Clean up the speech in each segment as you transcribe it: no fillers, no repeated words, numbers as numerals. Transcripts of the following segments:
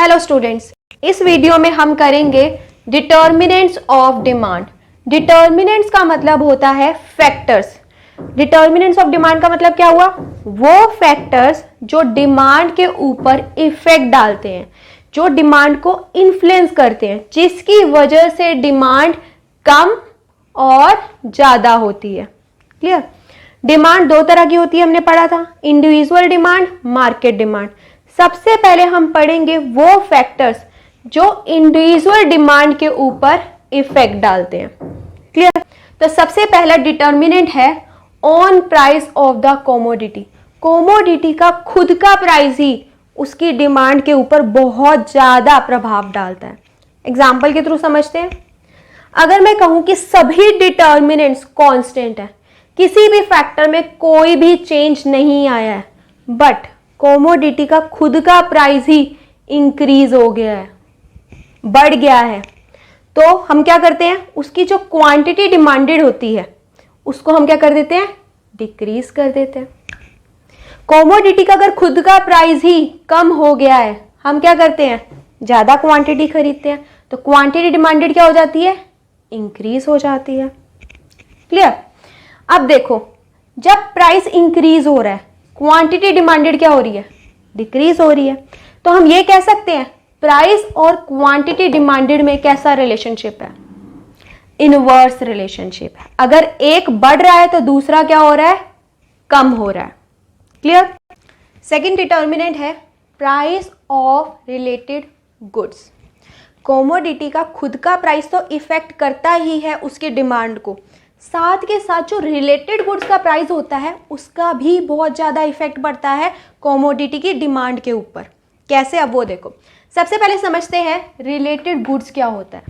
Hello students, इस video में हम करेंगे डिटर्मिनेंट्स ऑफ डिमांड। डिटर्मिनेंट्स का मतलब होता है फैक्टर्स। डिटर्मिनेंट्स ऑफ डिमांड का मतलब क्या हुआ? वो फैक्टर्स जो डिमांड के ऊपर इफेक्ट डालते हैं, जो डिमांड को इन्फ्लुएंस करते हैं, जिसकी वजह से डिमांड कम और ज्यादा होती है। क्लियर? डिमांड दो तरह की होती है, हमने पढ़ा था, इंडिविजुअल डिमांड, मार्केट डिमांड। सबसे पहले हम पढ़ेंगे वो फैक्टर्स जो इंडिविजुअल डिमांड के ऊपर इफेक्ट डालते हैं। क्लियर? तो सबसे पहला डिटर्मिनेंट है on price of the commodity. Commodity का खुद का प्राइस ही उसकी डिमांड के ऊपर बहुत ज्यादा प्रभाव डालता है। एग्जाम्पल के थ्रू समझते हैं। अगर मैं कहूं कि सभी डिटर्मिनेंट्स कांस्टेंट है, किसी भी फैक्टर में कोई भी चेंज नहीं आया है, बट कमोडिटी का खुद का प्राइस ही इंक्रीज हो गया है, बढ़ गया है, तो हम क्या करते हैं? उसकी जो क्वांटिटी डिमांडेड होती है उसको हम क्या कर देते हैं? डिक्रीज कर देते हैं। कमोडिटी का अगर खुद का प्राइस ही कम हो गया है, हम क्या करते हैं? ज्यादा क्वांटिटी खरीदते हैं, तो क्वांटिटी डिमांडेड क्या हो जाती है? इंक्रीज हो जाती है। क्लियर? अब देखो, जब प्राइस इंक्रीज हो रहा है, क्वांटिटी डिमांडेड क्या हो रही है? डिक्रीज हो रही है। तो हम ये कह सकते हैं प्राइस और क्वांटिटी डिमांडेड में कैसा रिलेशनशिप है? इनवर्स रिलेशनशिप है। अगर एक बढ़ रहा है तो दूसरा क्या हो रहा है? कम हो रहा है। क्लियर? सेकंड डिटर्मिनेंट है price of related goods. Commodity का खुद का प्राइस तो इफेक्ट करता ही है उसकी डिमांड को, साथ के साथ जो रिलेटेड गुड्स का प्राइस होता है उसका भी बहुत ज़्यादा इफेक्ट पड़ता है कमोडिटी की डिमांड के ऊपर। कैसे? अब वो देखो। सबसे पहले समझते हैं रिलेटेड गुड्स क्या होता है।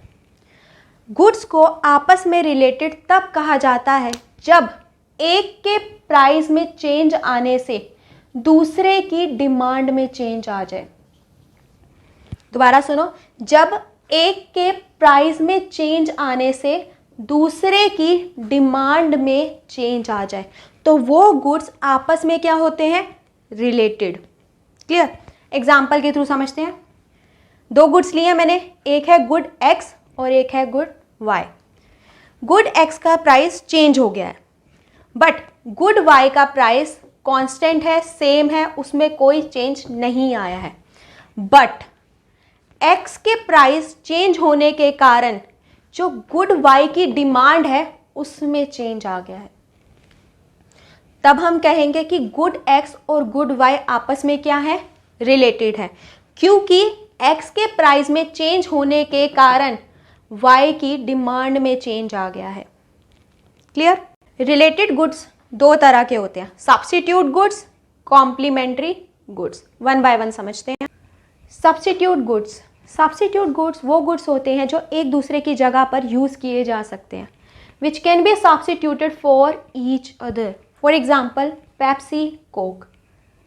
गुड्स को आपस में रिलेटेड तब कहा जाता है जब एक के प्राइस में चेंज आने से दूसरे की डिमांड में चेंज आ जाए। दोबारा सुनो, जब एक के प्राइस में चेंज आने से दूसरे की डिमांड में चेंज आ जाए तो वो गुड्स आपस में क्या होते हैं? रिलेटेड। क्लियर? एग्जाम्पल के थ्रू समझते हैं। दो गुड्स लिए मैंने, एक है गुड एक्स और एक है गुड वाई। गुड एक्स का प्राइस चेंज हो गया है, बट गुड वाई का प्राइस कांस्टेंट है, सेम है, उसमें कोई चेंज नहीं आया है। बट एक्स के प्राइस चेंज होने के कारण जो गुड वाई की डिमांड है उसमें चेंज आ गया है। तब हम कहेंगे कि गुड एक्स और गुड वाई आपस में क्या है? रिलेटेड है, क्योंकि एक्स के प्राइस में चेंज होने के कारण वाई की डिमांड में चेंज आ गया है। क्लियर? रिलेटेड गुड्स दो तरह के होते हैं, substitute goods, complementary goods. One by one समझते हैं। सब्स्टिट्यूट गुड्स वो गुड्स होते हैं जो एक दूसरे की जगह पर यूज किए जा सकते हैं, which can be substituted for each other. For example Pepsi, Coke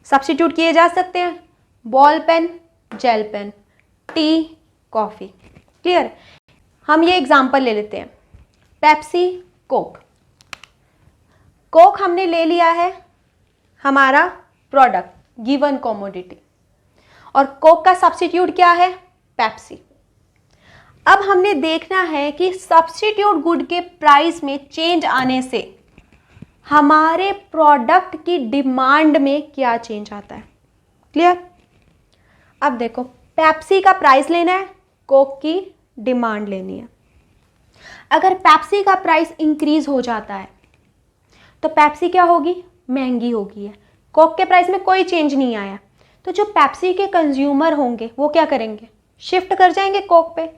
substitute किए जा सकते हैं, ball pen, gel pen, tea, coffee. Clear? हम ये एग्जाम्पल ले लेते हैं, पेप्सी, कोक। कोक हमने ले लिया है हमारा प्रोडक्ट, गिवन कमोडिटी, और कोक का सब्स्टिट्यूट क्या है? पेप्सी। अब हमने देखना है कि सब्स्टिट्यूट गुड के प्राइस में चेंज आने से हमारे प्रोडक्ट की डिमांड में क्या चेंज आता है। क्लियर? अब देखो, पेप्सी का प्राइस लेना है, कोक की डिमांड लेनी है। अगर पेप्सी का प्राइस इंक्रीज हो जाता है तो पेप्सी क्या होगी? महंगी होगी है। कोक के प्राइस में कोई चेंज नहीं आया, तो जो पेप्सी के कंज्यूमर होंगे वो क्या करेंगे? शिफ्ट कर जाएंगे कोक पे,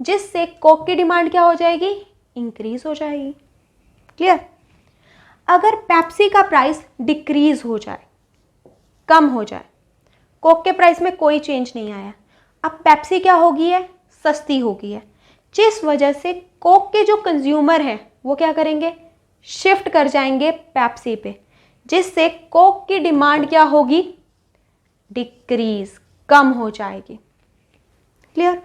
जिससे कोक की डिमांड क्या हो जाएगी? इंक्रीज हो जाएगी। क्लियर? अगर पेप्सी का प्राइस डिक्रीज हो जाए, कम हो जाए, कोक के प्राइस में कोई चेंज नहीं आया, अब पेप्सी क्या होगी है? सस्ती होगी है, जिस वजह से कोक के जो कंज्यूमर हैं वो क्या करेंगे? शिफ्ट कर जाएंगे पेप्सी पे, जिससे कोक की डिमांड क्या होगी? डिक्रीज, कम हो जाएगी। क्लियर?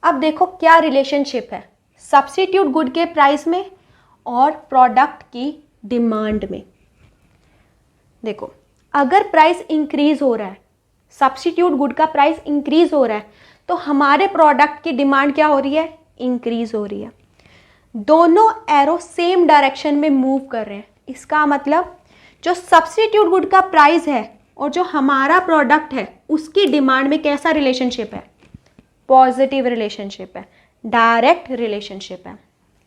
अब देखो क्या रिलेशनशिप है सब्स्टिट्यूट गुड के प्राइस में और प्रोडक्ट की डिमांड में। देखो, अगर प्राइस इंक्रीज हो रहा है, सब्स्टिट्यूट गुड का प्राइस इंक्रीज हो रहा है, तो हमारे प्रोडक्ट की डिमांड क्या हो रही है, इंक्रीज हो रही है। दोनों एरो सेम डायरेक्शन में मूव कर रहे हैं, इसका मतलब जो सब्स्टिट्यूट गुड का प्राइस है और जो हमारा प्रोडक्ट है उसकी डिमांड में कैसा रिलेशनशिप है, पॉजिटिव रिलेशनशिप है, डायरेक्ट रिलेशनशिप है।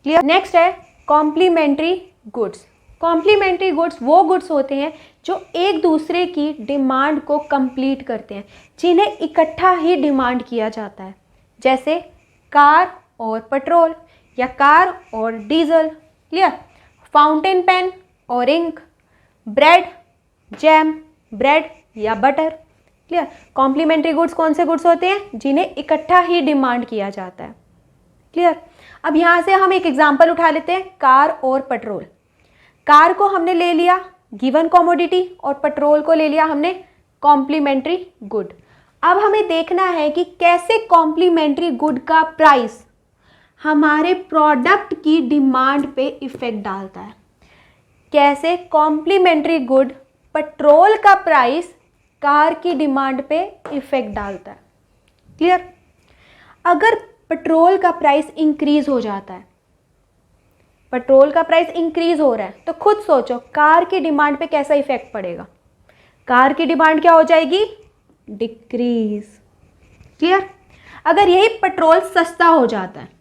क्लियर। नेक्स्ट है कॉम्प्लीमेंट्री गुड्स। कॉम्प्लीमेंट्री गुड्स वो गुड्स होते हैं जो एक दूसरे की डिमांड को कंप्लीट करते हैं, जिन्हें इकट्ठा ही डिमांड किया जाता है, जैसे कार और पेट्रोल या कार और डीजल। क्लियर। फाउंटेन पेन और इंक, ब्रेड, जैम, ब्रेड या बटर। क्लियर। कॉम्प्लीमेंट्री गुड्स कौन से गुड्स होते हैं, जिन्हें इकट्ठा ही डिमांड किया जाता है। क्लियर। अब यहाँ से हम एक एग्जांपल उठा लेते हैं, कार और पेट्रोल। कार को हमने ले लिया गिवन कॉमोडिटी और पेट्रोल को ले लिया हमने कॉम्प्लीमेंट्री गुड। अब हमें देखना है कि कैसे कॉम्प्लीमेंट्री गुड का प्राइस हमारे प्रोडक्ट की डिमांड पे इफेक्ट डालता है। कैसे कॉम्प्लीमेंट्री गुड पेट्रोल का प्राइस कार की डिमांड पे इफेक्ट डालता है। क्लियर। अगर पेट्रोल का प्राइस इंक्रीज हो जाता है, पेट्रोल का प्राइस इंक्रीज हो रहा है, तो खुद सोचो कार की डिमांड पे कैसा इफेक्ट पड़ेगा। कार की डिमांड क्या हो जाएगी, डिक्रीज। क्लियर। अगर यही पेट्रोल सस्ता हो जाता है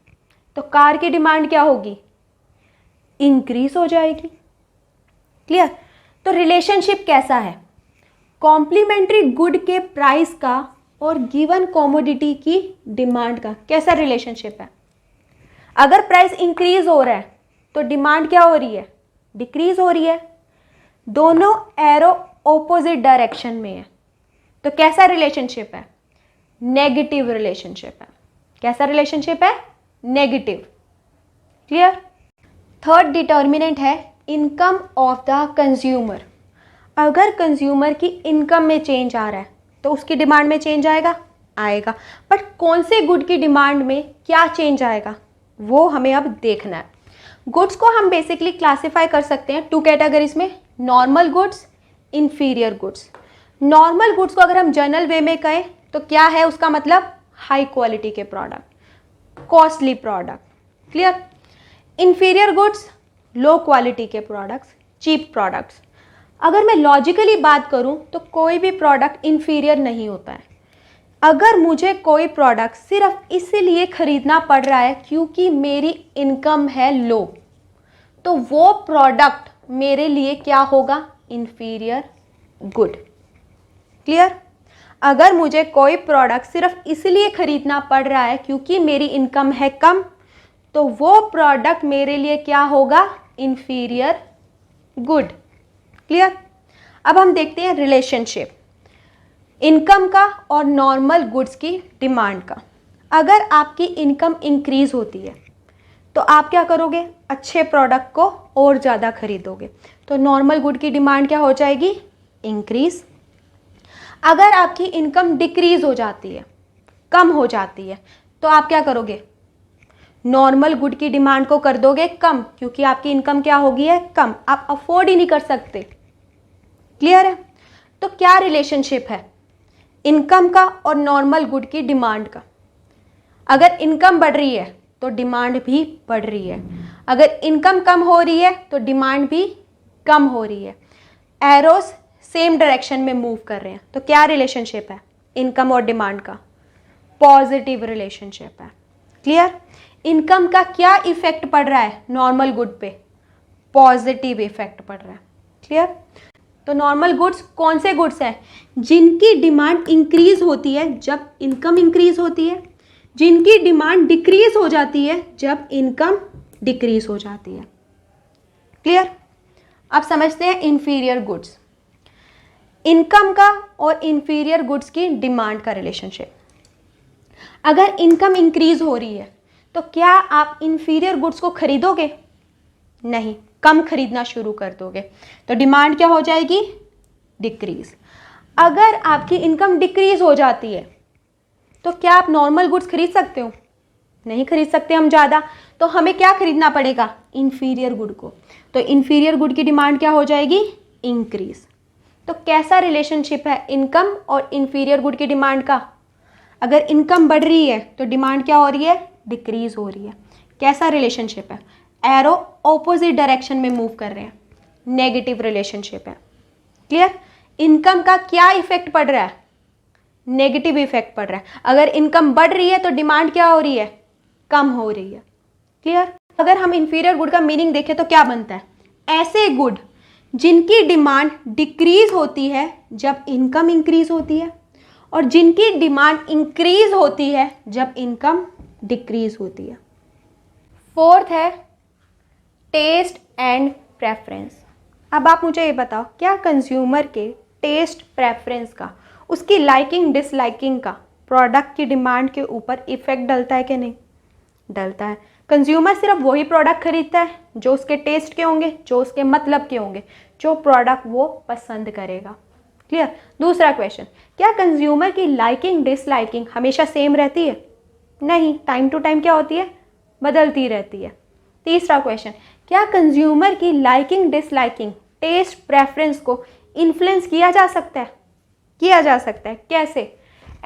तो कार की डिमांड क्या होगी, इंक्रीज हो जाएगी। क्लियर। तो रिलेशनशिप कैसा है, कॉम्प्लीमेंट्री गुड के प्राइस का और गिवन कॉमोडिटी की डिमांड का कैसा रिलेशनशिप है। अगर प्राइस इंक्रीज हो रहा है तो डिमांड क्या हो रही है, डिक्रीज हो रही है। दोनों एरो ऑपोजिट डायरेक्शन में है, तो कैसा रिलेशनशिप है, नेगेटिव रिलेशनशिप है। कैसा रिलेशनशिप है, नेगेटिव। क्लियर। थर्ड डिटर्मिनेंट है इनकम ऑफ द कंज्यूमर। अगर कंज्यूमर की इनकम में चेंज आ रहा है तो उसकी डिमांड में चेंज आएगा, बट कौन से गुड की डिमांड में क्या चेंज आएगा वो हमें अब देखना है। गुड्स को हम बेसिकली क्लासिफाई कर सकते हैं टू कैटेगरीज में, normal goods, inferior goods. Normal goods को अगर हम जनरल वे में कहें तो क्या है उसका मतलब, हाई क्वालिटी के product, costly product. Clear. Inferior goods, low quality के प्रोडक्ट्स, चीप प्रोडक्ट्स। अगर मैं लॉजिकली बात करूं तो कोई भी प्रोडक्ट इंफीरियर नहीं होता है। अगर मुझे कोई प्रोडक्ट सिर्फ इसीलिए खरीदना पड़ रहा है क्योंकि मेरी इनकम है लो, तो वो प्रोडक्ट मेरे लिए क्या होगा, इंफीरियर गुड। क्लियर। अगर मुझे कोई प्रोडक्ट सिर्फ इसलिए खरीदना पड़ रहा है क्योंकि मेरी इनकम है कम, तो वो प्रोडक्ट मेरे लिए क्या होगा, इंफीरियर गुड। क्लियर। अब हम देखते हैं रिलेशनशिप इनकम का और नॉर्मल गुड्स की डिमांड का। अगर आपकी इनकम इंक्रीज होती है तो आप क्या करोगे, अच्छे प्रोडक्ट को और ज़्यादा खरीदोगे, तो नॉर्मल गुड की डिमांड क्या हो जाएगी, इंक्रीज। अगर आपकी इनकम डिक्रीज हो जाती है, कम हो जाती है, तो आप क्या करोगे, नॉर्मल गुड की डिमांड को कर दोगे कम, क्योंकि आपकी इनकम क्या होगी है, कम, आप अफोर्ड ही नहीं कर सकते। क्लियर है। तो क्या रिलेशनशिप है इनकम का और नॉर्मल गुड की डिमांड का। अगर इनकम बढ़ रही है तो डिमांड भी बढ़ रही है, अगर इनकम कम हो रही है तो डिमांड भी कम हो रही है। एरोस सेम डायरेक्शन में मूव कर रहे हैं, तो क्या रिलेशनशिप है इनकम और डिमांड का, पॉजिटिव रिलेशनशिप है। क्लियर। इनकम का क्या इफेक्ट पड़ रहा है नॉर्मल गुड पे, पॉजिटिव इफेक्ट पड़ रहा है। क्लियर। तो नॉर्मल गुड्स कौन से गुड्स हैं, जिनकी डिमांड इंक्रीज होती है जब इनकम इंक्रीज होती है, जिनकी डिमांड डिक्रीज हो जाती है जब इनकम डिक्रीज हो जाती है। क्लियर। अब समझते हैं इंफीरियर गुड्स, इनकम का और इंफीरियर गुड्स की डिमांड का रिलेशनशिप। अगर इनकम इंक्रीज हो रही है तो क्या आप इंफीरियर गुड्स को खरीदोगे, नहीं, कम खरीदना शुरू कर दोगे, तो डिमांड क्या हो जाएगी, डिक्रीज। अगर आपकी इनकम डिक्रीज हो जाती है तो क्या आप नॉर्मल गुड्स खरीद सकते हो, नहीं खरीद सकते हम ज़्यादा, तो हमें क्या खरीदना पड़ेगा, इंफीरियर गुड को। तो इंफीरियर गुड की डिमांड क्या हो जाएगी, इंक्रीज। तो कैसा रिलेशनशिप है इनकम और इंफीरियर गुड की डिमांड का? अगर इनकम बढ़ रही है तो डिमांड क्या हो रही है? डिक्रीज हो रही है। कैसा रिलेशनशिप है? एरो ऑपोजिट डायरेक्शन में मूव कर रहे हैं, नेगेटिव रिलेशनशिप है। क्लियर? इनकम का क्या इफेक्ट पड़ रहा है? नेगेटिव इफेक्ट पड़ रहा है। अगर इनकम बढ़ रही है तो डिमांड क्या हो रही है? कम हो रही है। क्लियर? अगर हम इंफीरियर गुड का मीनिंग देखें तो क्या बनता है? ऐसे गुड जिनकी डिमांड डिक्रीज होती है जब इनकम इंक्रीज होती है, और जिनकी डिमांड इंक्रीज होती है जब इनकम डिक्रीज होती है। फोर्थ है टेस्ट एंड प्रेफरेंस। अब आप मुझे ये बताओ, क्या कंज्यूमर के टेस्ट प्रेफरेंस का, उसकी लाइकिंग डिसलाइकिंग का प्रोडक्ट की डिमांड के ऊपर इफेक्ट डलता है कि नहीं? डलता है। कंज्यूमर सिर्फ वही प्रोडक्ट खरीदता है जो उसके टेस्ट के होंगे, जो उसके मतलब के होंगे, जो प्रोडक्ट वो पसंद करेगा। क्लियर? दूसरा क्वेश्चन, क्या कंज्यूमर की लाइकिंग डिसलाइकिंग हमेशा सेम रहती है? नहीं, टाइम टू टाइम क्या होती है? बदलती रहती है। तीसरा क्वेश्चन, क्या कंज्यूमर की लाइकिंग डिसलाइकिंग टेस्ट प्रेफरेंस को इन्फ्लुएंस किया जा सकता है? किया जा सकता है। कैसे?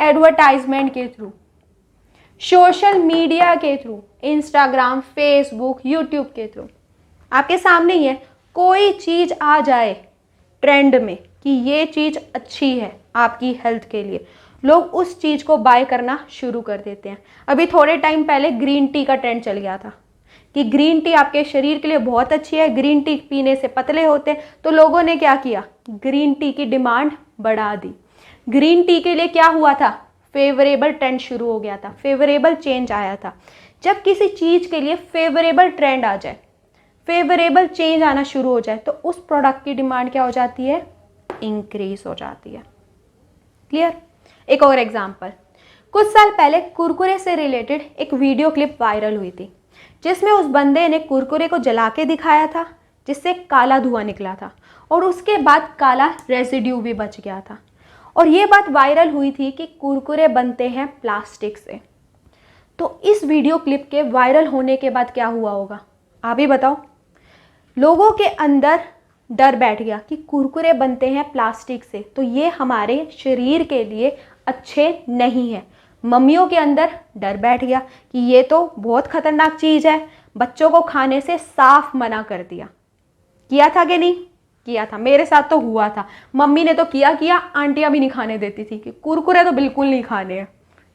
एडवर्टाइजमेंट के थ्रू, सोशल मीडिया के थ्रू, इंस्टाग्राम, फेसबुक, यूट्यूब के थ्रू। आपके सामने ही है, कोई चीज़ आ जाए ट्रेंड में कि ये चीज़ अच्छी है आपकी हेल्थ के लिए, लोग उस चीज़ को बाय करना शुरू कर देते हैं। अभी थोड़े टाइम पहले ग्रीन टी का ट्रेंड चल गया था कि ग्रीन टी आपके शरीर के लिए बहुत अच्छी है, ग्रीन टी पीने से पतले होते हैं। तो लोगों ने क्या किया? ग्रीन टी की डिमांड बढ़ा दी। ग्रीन टी के लिए क्या हुआ था? फेवरेबल ट्रेंड शुरू हो गया था, फेवरेबल चेंज आया था। जब किसी चीज़ के लिए फेवरेबल ट्रेंड आ जाए, फेवरेबल चेंज आना शुरू हो जाए, तो उस प्रोडक्ट की डिमांड क्या हो जाती है? इंक्रीज हो जाती है। क्लियर? एक और एग्जांपल, कुछ साल पहले कुरकुरे से रिलेटेड एक वीडियो क्लिप वायरल हुई थी, जिसमें उस बंदे ने कुरकुरे को जला के दिखाया था, जिससे काला धुआं निकला था, और उसके बाद काला रेसिड्यू भी बच गया था। और ये बात वायरल हुई थी कि कुरकुरे बनते हैं प्लास्टिक से। तो इस वीडियो क्लिप के वायरल होने के बाद क्या हुआ होगा? आप ही बताओ। लोगों के अंदर डर बैठ गया कि कुरकुरे बनते हैं प्लास्टिक से, तो ये हमारे शरीर के लिए अच्छे नहीं है। मम्मियों के अंदर डर बैठ गया कि ये तो बहुत खतरनाक चीज़ है, बच्चों को खाने से साफ मना कर दिया। किया था कि नहीं? किया था। मेरे साथ तो हुआ था। मम्मी ने तो किया, आंटियां भी नहीं खाने देती थी कि कुरकुरे तो बिल्कुल नहीं खाने हैं।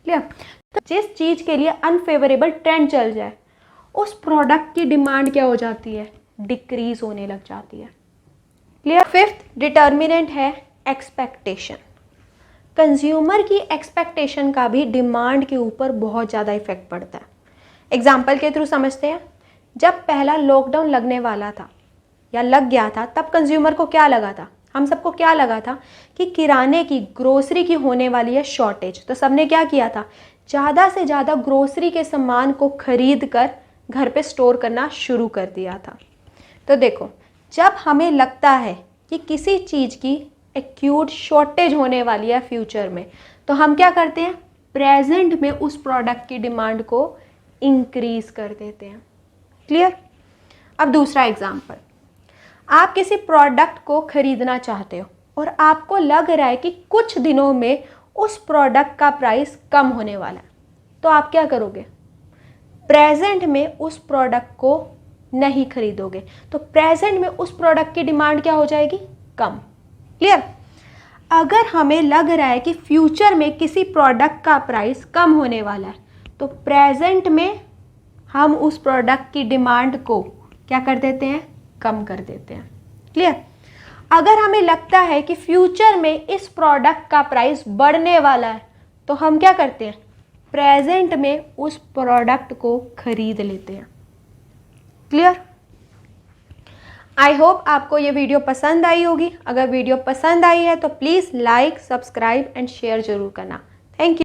क्लियर? तो जिस चीज़ के लिए अनफेवरेबल ट्रेंड चल जाए, उस प्रोडक्ट की डिमांड क्या हो जाती है? डिक्रीज होने लग जाती है। क्लियर? फिफ्थ डिटर्मिनेंट है एक्सपेक्टेशन। कंज्यूमर की एक्सपेक्टेशन का भी डिमांड के ऊपर बहुत ज़्यादा इफेक्ट पड़ता है। एग्जाम्पल के थ्रू समझते हैं। जब पहला लॉकडाउन लगने वाला था या लग गया था, तब कंज्यूमर को क्या लगा था? हम सबको क्या लगा था कि किराने की, ग्रोसरी की होने वाली है शॉर्टेज। तो सबने क्या किया था? ज़्यादा से ज़्यादा ग्रोसरी के सामान को खरीद कर घर पे स्टोर करना शुरू कर दिया था। तो देखो, जब हमें लगता है कि किसी चीज़ की एक्यूट शॉर्टेज होने वाली है फ्यूचर में, तो हम क्या करते हैं? प्रेजेंट में उस प्रोडक्ट की डिमांड को इंक्रीज कर देते हैं। क्लियर? अब दूसरा एग्जांपल, आप किसी प्रोडक्ट को खरीदना चाहते हो और आपको लग रहा है कि कुछ दिनों में उस प्रोडक्ट का प्राइस कम होने वाला है, तो आप क्या करोगे? प्रेजेंट में उस प्रोडक्ट को नहीं खरीदोगे। तो प्रेजेंट में उस प्रोडक्ट की डिमांड क्या हो जाएगी? कम। क्लियर? अगर हमें लग रहा है कि फ्यूचर में किसी प्रोडक्ट का प्राइस कम होने वाला है, तो प्रेजेंट में हम उस प्रोडक्ट की डिमांड को क्या कर देते हैं? कम कर देते हैं। क्लियर? अगर हमें लगता है कि फ्यूचर में इस प्रोडक्ट का प्राइस बढ़ने वाला है, तो हम क्या करते हैं? प्रेजेंट में उस प्रोडक्ट को खरीद लेते हैं। क्लियर? आई होप आपको ये वीडियो पसंद आई होगी। अगर वीडियो पसंद आई है तो please like, subscribe and share जरूर करना। Thank you.